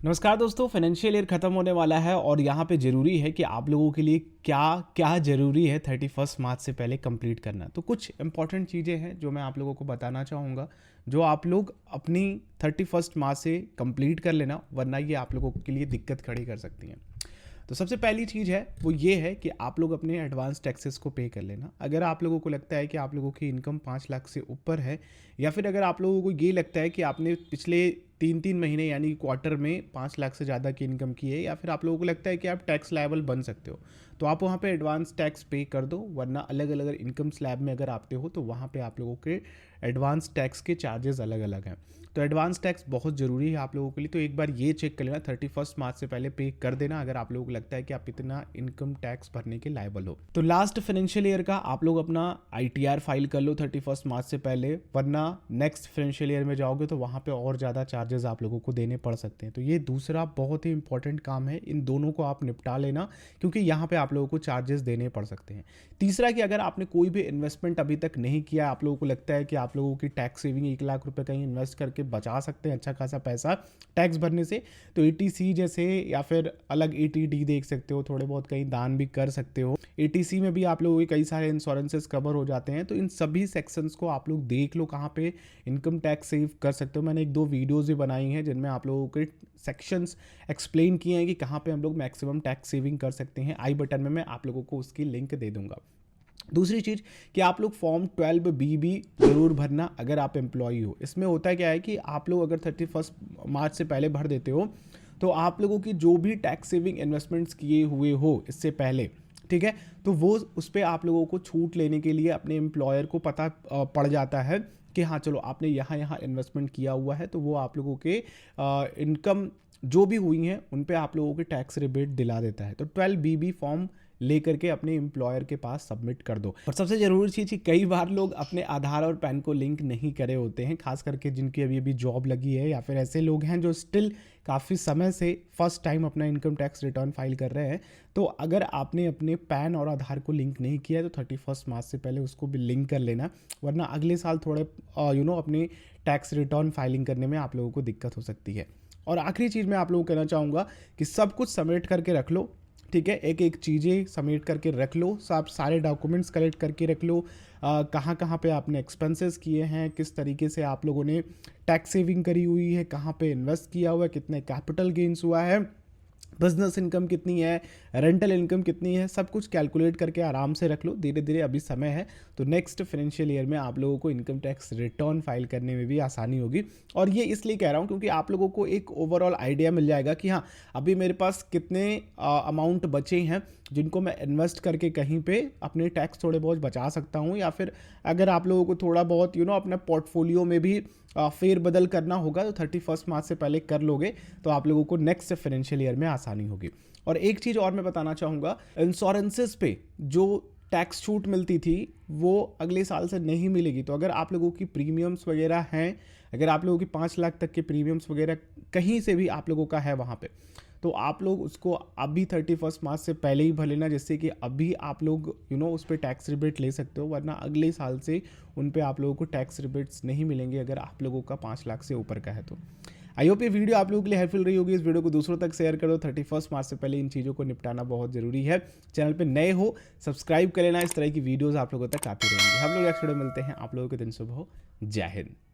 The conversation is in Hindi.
नमस्कार दोस्तों, फाइनेंशियल ईयर ख़त्म होने वाला है और यहाँ पे ज़रूरी है कि आप लोगों के लिए क्या क्या ज़रूरी है 31 मार्च से पहले कंप्लीट करना। तो कुछ इंपॉर्टेंट चीज़ें हैं जो मैं आप लोगों को बताना चाहूँगा, जो आप लोग अपनी 31 मार्च से कंप्लीट कर लेना, वरना ये आप लोगों के लिए दिक्कत खड़ी कर सकती हैं। तो सबसे पहली चीज़ है वो ये है कि आप लोग अपने एडवांस टैक्सेस को पे कर लेना। अगर आप लोगों को लगता है कि आप लोगों की इनकम 5 लाख से ऊपर है, या फिर अगर आप लोगों को ये लगता है कि आपने पिछले 3 महीने यानी क्वार्टर में 5 लाख से ज़्यादा की इनकम की है, या फिर आप लोगों को लगता है कि आप टैक्स लायबल बन सकते हो, तो आप वहाँ पे एडवांस टैक्स पे कर दो। वरना अलग अलग इनकम स्लैब में अगर आते हो तो वहाँ पे आप लोगों के एडवांस टैक्स के चार्जेस अलग अलग हैं। तो एडवांस टैक्स बहुत ज़रूरी है आप लोगों के लिए। तो एक बार ये चेक कर लेना, 31 मार्च से पहले पे कर देना अगर आप लोगों को लगता है कि आप इतना इनकम टैक्स भरने के लायबल हो। तो लास्ट फाइनेंशियल ईयर का आप लोग अपना ITR फाइल कर लो 31 मार्च से पहले, वरना नेक्स्ट फाइनेंशियल ईयर में जाओगे तो वहाँ पे और ज़्यादा चार्जेस आप लोगों को देने पड़ सकते हैं। तो ये दूसरा बहुत ही इंपॉर्टेंट काम है, इन दोनों को आप निपटा लेना, क्योंकि यहाँ पे आप लोगों को चार्जेस देने पड़ सकते हैं। तीसरा कि अगर आपने कोई भी इन्वेस्टमेंट अभी तक नहीं किया, आप लोगों को लगता है कि आप लोगों की टैक्स सेविंग 1 लाख रुपए कहीं इन्वेस्ट करके बचा सकते हैं अच्छा खासा पैसा टैक्स भरने से, तो ETC जैसे या फिर अलग ETD देख सकते हो, थोड़े बहुत कहीं दान भी कर सकते हो। ETC में भी आप लोगों के कई सारे इंश्योरेंसेस कवर हो जाते हैं। तो इन सभी सेक्शंस को आप लोग देख लो कहाँ पे इनकम टैक्स सेव कर सकते हो। मैंने 1-2 वीडियोज़ भी बनाई हैं जिनमें आप लोगों के सेक्शंस एक्सप्लेन किए हैं कि कहाँ पे हम लोग मैक्सिमम टैक्स सेविंग कर सकते हैं। आई बटन में मैं आप लोगों को उसकी लिंक दे दूंगा। दूसरी चीज़ कि आप लोग फॉर्म 12B भी ज़रूर भरना अगर आप एम्प्लॉई हो। इसमें होता क्या है कि आप लोग अगर 31 मार्च से पहले भर देते हो तो आप लोगों की जो भी टैक्स सेविंग इन्वेस्टमेंट्स किए हुए हो इससे पहले, ठीक है, तो वो उस पर आप लोगों को छूट लेने के लिए अपने एम्प्लॉयर को पता पड़ जाता है कि हाँ चलो आपने यहाँ यहाँ इन्वेस्टमेंट किया हुआ है, तो वो आप लोगों के इनकम जो भी हुई हैं उन पे आप लोगों के टैक्स रिबेट दिला देता है। तो 12BB फॉर्म लेकर के अपने एम्प्लॉयर के पास सबमिट कर दो। और सबसे ज़रूरी चीज़ कि कई बार लोग अपने आधार और पैन को लिंक नहीं करे होते हैं, खास करके जिनकी अभी अभी जॉब लगी है, या फिर ऐसे लोग हैं जो स्टिल काफ़ी समय से फर्स्ट टाइम अपना इनकम टैक्स रिटर्न फाइल कर रहे हैं। तो अगर आपने अपने पैन और आधार को लिंक नहीं किया है तो 31 मार्च से पहले उसको भी लिंक कर लेना, वरना अगले साल थोड़े अपनी टैक्स रिटर्न फाइलिंग करने में आप लोगों को दिक्कत हो सकती है। और आखिरी चीज़ मैं आप लोगों को कहना चाहूँगा कि सब कुछ सबमिट करके रख लो, ठीक है, एक एक चीज़ें सबमिट करके रख लो, सब सारे डॉक्यूमेंट्स कलेक्ट करके रख लो। कहाँ कहाँ पे आपने एक्सपेंसेस किए हैं, किस तरीके से आप लोगों ने टैक्स सेविंग करी हुई है, कहाँ पे इन्वेस्ट किया हुआ है, कितने कैपिटल गेन्स हुआ है, बिजनेस इनकम कितनी है, रेंटल इनकम कितनी है, सब कुछ कैलकुलेट करके आराम से रख लो। धीरे धीरे अभी समय है, तो नेक्स्ट फाइनेंशियल ईयर में आप लोगों को इनकम टैक्स रिटर्न फाइल करने में भी आसानी होगी। और ये इसलिए कह रहा हूँ क्योंकि आप लोगों को एक ओवरऑल आइडिया मिल जाएगा कि हाँ अभी मेरे पास कितने अमाउंट बचे हैं जिनको मैं इन्वेस्ट करके कहीं पे अपने टैक्स थोड़े बहुत बचा सकता हूँ, या फिर अगर आप लोगों को थोड़ा बहुत अपना पोर्टफोलियो में भी फेर बदल करना होगा तो 31 मार्च से पहले कर लोगे तो आप लोगों को नेक्स्ट फाइनेंशियल ईयर में आसानी होगी। और एक चीज़ और मैं बताना चाहूँगा, इंश्योरेंसेस पे जो टैक्स छूट मिलती थी वो अगले साल से नहीं मिलेगी। तो अगर आप लोगों की प्रीमियम्स वगैरह हैं, अगर आप लोगों की 5 लाख तक के प्रीमियम्स वगैरह कहीं से भी आप लोगों का है वहाँ पे, तो आप लोग उसको अभी 31 मार्च से पहले ही भर लेना, जिससे कि अभी आप लोग उस पर टैक्स रिबेट ले सकते हो, वरना अगले साल से उन पे आप लोगों को टैक्स रिबेट्स नहीं मिलेंगे अगर आप लोगों का 5 लाख से ऊपर का है। तो आई होप ये वीडियो आप लोगों के लिए हेल्पफुल रही होगी। इस वीडियो को दूसरों तक शेयर करो। 31 मार्च से पहले इन चीज़ों को निपटाना बहुत ज़रूरी है। चैनल पे नए हो सब्सक्राइब कर लेना, इस तरह की वीडियोज़ आप लोगों तक आती रहेंगी। हम लोग नेक्स्ट वीडियो मिलते हैं। आप लोगों के दिन शुभ हो। जय हिंद।